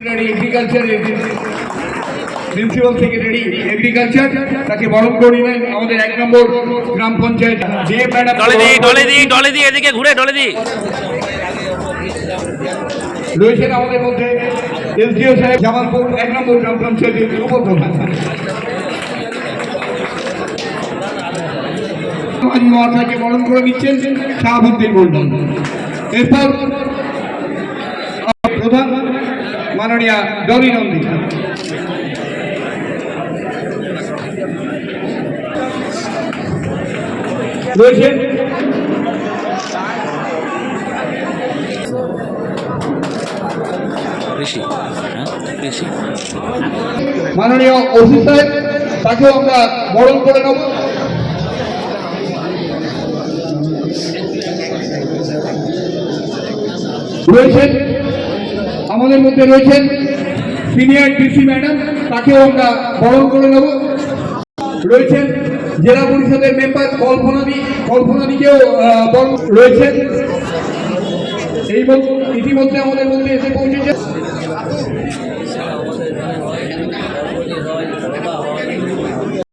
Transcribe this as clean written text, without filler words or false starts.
Agriculture principal secretary agriculture তাকে বরণ করে নিলেন আমাদের 1 নম্বর গ্রাম পঞ্চায়েত যে ম্যাডাম ডলে দি এদিকে ঘুরে ডলে দি রয়েছেন আমাদের মধ্যে এসডিও সাহেব জামালপুর 1 নম্বর গ্রাম পঞ্চায়েতের উপপ্রধান তাকে বরণ করে নিচ্ছেন শাহাবুদ্দিন মন্ডল। এরপর প্রধান মাননীয়া ডলি নন্দী রয়েছেন মাননীয় ওসি সাহেব, তাকেও আমরা বরণ করে নেব। রয়েছেন আমাদের মধ্যে রয়েছেন সিনিয়র ডিসি ম্যাডাম, তাকেও আমরা বরণ করে নেব। রয়েছেন জেলা পরিষদের মেম্বার কল্পনাদিকেও বরণ রয়েছেন। এই ইতিমধ্যে আমাদের মধ্যে এসে পৌঁছেছে